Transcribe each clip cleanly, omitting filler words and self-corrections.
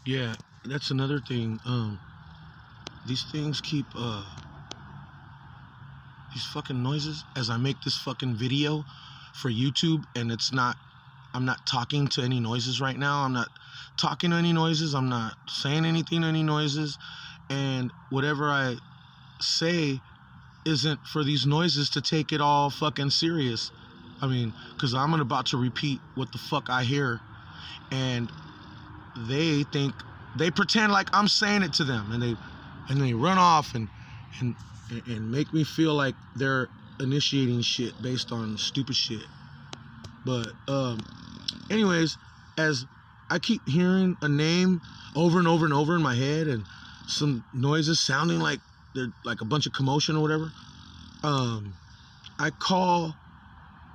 Yeah, that's another thing. These things keep these fucking noises as I make this fucking video for YouTube, and I'm not talking to any noises right now. I'm not talking to any noises. I'm not saying anything to any noises. And whatever I say isn't for these noises to take it all fucking serious. I mean, because I'm about to repeat what the fuck I hear, and they think, they pretend like I'm saying it to them, and they run off and and make me feel like they're initiating shit based on stupid shit. But anyways, as I keep hearing a name over and over and over in my head, and some noises sounding like they're like a bunch of commotion or whatever, I call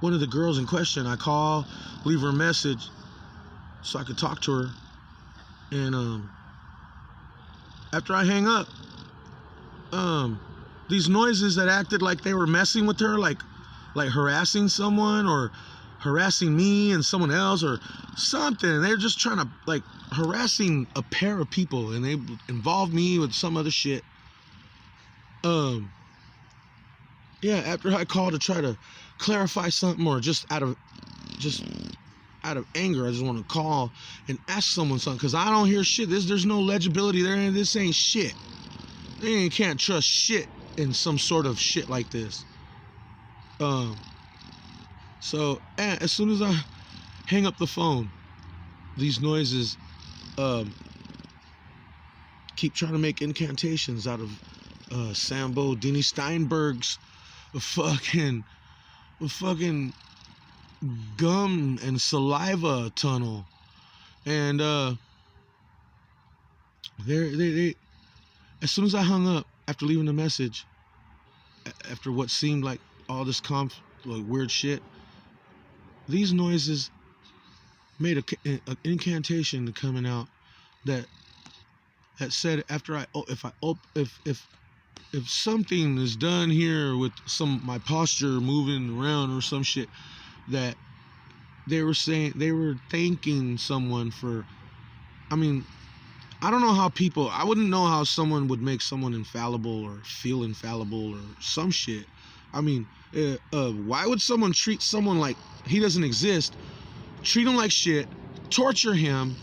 one of the girls in question. I call, leave her a message so I could talk to her, and after I hang up, these noises that acted like they were messing with her, like harassing someone or harassing me and someone else or something. They're just trying to, like, harassing a pair of people, and they involved me with some other shit. Yeah, after I called to try to clarify something, or just out of anger, I just want to call and ask someone something, because I don't hear shit. There's no legibility there, and this ain't shit. You can't trust shit in some sort of shit like this. So as soon as I hang up the phone, these noises keep trying to make incantations out of Sambo Denny Steinberg's fucking gum and saliva tunnel. And they as soon as I hung up after leaving the message, after what seemed like all this like weird shit, these noises made an incantation coming out that said, after if something is done here with my posture moving around or some shit, that they were thanking someone for, I mean, I don't know how I wouldn't know how someone would make someone infallible or feel infallible or some shit. I mean, why would someone treat someone like he doesn't exist, treat him like shit, torture him,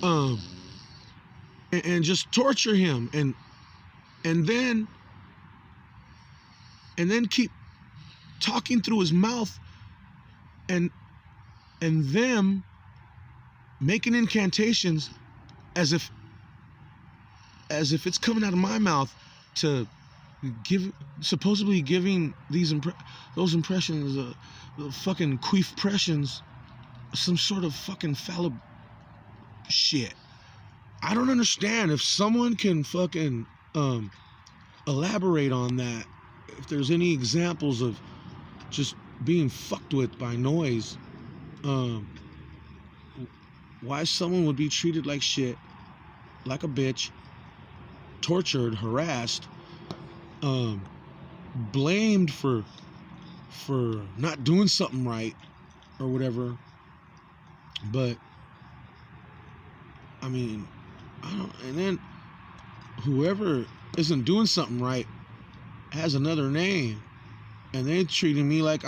and just torture him, and then keep talking through his mouth, and them making incantations as if it's coming out of my mouth, to supposedly giving those impressions, the fucking queef impressions, some sort of fucking fallible shit. I don't understand. If someone can fucking elaborate on that, if there's any examples of just being fucked with by noise, why someone would be treated like shit, like a bitch, tortured, harassed, blamed for not doing something right or whatever. But I mean, I don't. And then whoever isn't doing something right has another name, and they're treating me like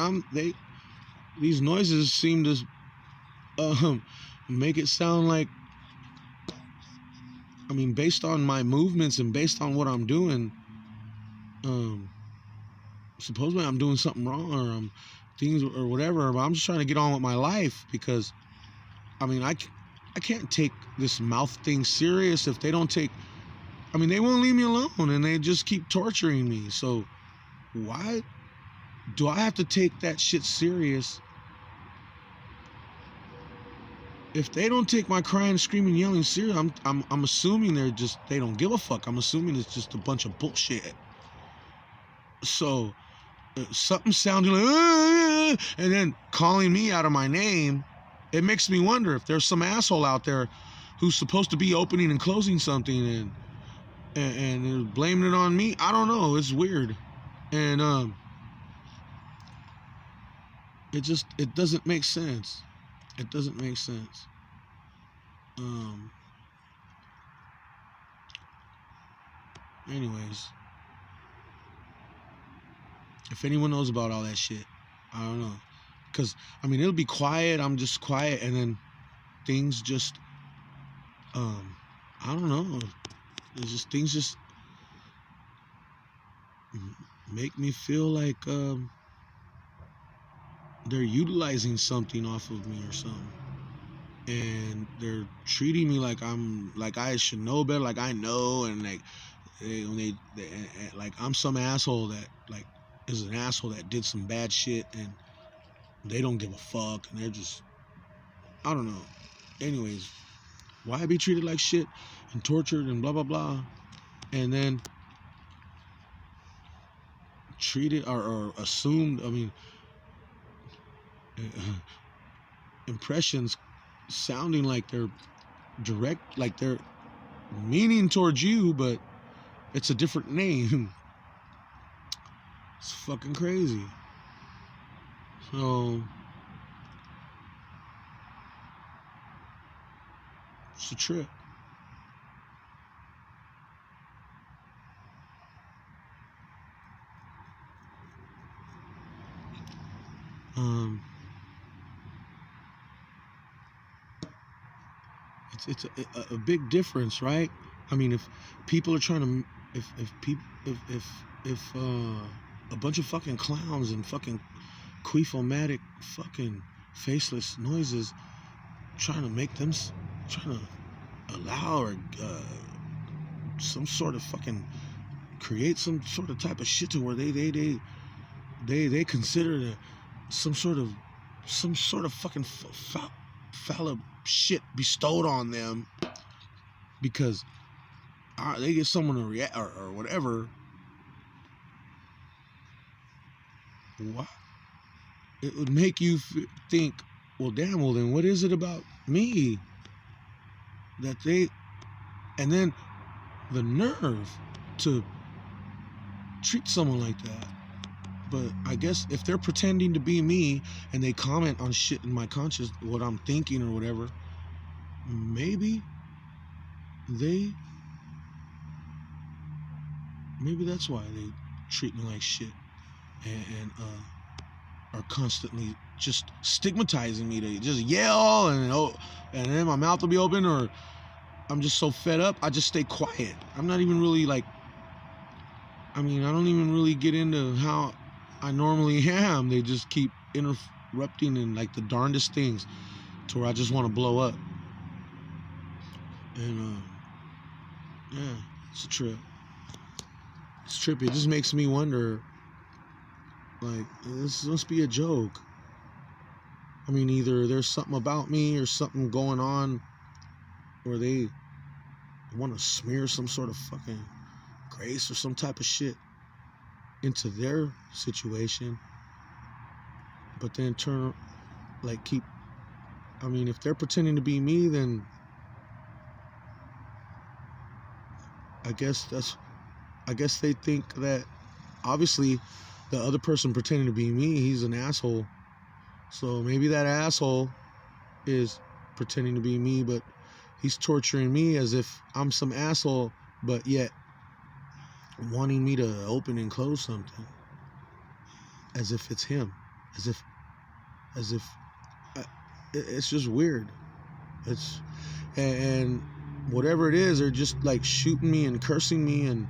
these noises seem to make it sound like, I mean, based on my movements and based on what I'm doing, supposedly I'm doing something wrong, or things or whatever, but I'm just trying to get on with my life, because I mean, I can't take this mouth thing serious if they don't take, I mean, they won't leave me alone, and they just keep torturing me. So why do I have to take that shit serious? If they don't take my crying, screaming, yelling serious, I'm assuming they don't give a fuck. I'm assuming it's just a bunch of bullshit. So something sounding like, and then calling me out of my name, it makes me wonder if there's some asshole out there who's supposed to be opening and closing something, and they're blaming it on me. I don't know. It's weird, and it doesn't make sense. It doesn't make sense. Anyways, if anyone knows about all that shit, I don't know. Because, I mean, it'll be quiet. I'm just quiet. And then things just, I don't know. It's just, things just make me feel like they're utilizing something off of me or something. And they're treating me like I should know better, like I know, and like like I'm some asshole that like is an asshole that did some bad shit, and they don't give a fuck, and they're just, I don't know. Anyways, why be treated like shit and tortured and blah blah blah, and then treated or assumed, I mean, impressions sounding like they're direct, like they're meaning towards you, but it's a different name. It's fucking crazy. So it's a trip. It's a big difference, right? I mean, if people are trying to, if people, if a bunch of fucking clowns and fucking queefomatic fucking faceless noises trying to make them, trying to allow or some sort of fucking create some sort of type of shit to where they consider some sort of fucking foul shit bestowed on them because they get someone to react or whatever. What? It would make you think, well, damn, well, then what is it about me that they, and then the nerve to treat someone like that. But I guess if they're pretending to be me and they comment on shit in my conscious, what I'm thinking or whatever, maybe that's why they treat me like shit and are constantly just stigmatizing me to just yell and then my mouth will be open, or I'm just so fed up I just stay quiet. I'm not even really like, I mean, I don't even really get into how I normally am. They just keep interrupting and like the darndest things to where I just want to blow up. And yeah, it's a trip. It's trippy. It just makes me wonder, like, this must be a joke. I mean, either there's something about me or something going on where they want to smear some sort of fucking grace or some type of shit into their situation, but then I mean, if they're pretending to be me, then I guess they think that obviously the other person pretending to be me, he's an asshole. So maybe that asshole is pretending to be me, but he's torturing me as if I'm some asshole, but yet wanting me to open and close something as if it's him, as if it's just weird. And whatever it is, they're just like shooting me and cursing me and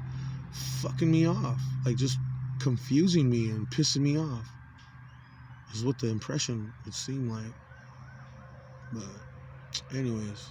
fucking me off, like just confusing me and pissing me off is what the impression would seem like. But anyways,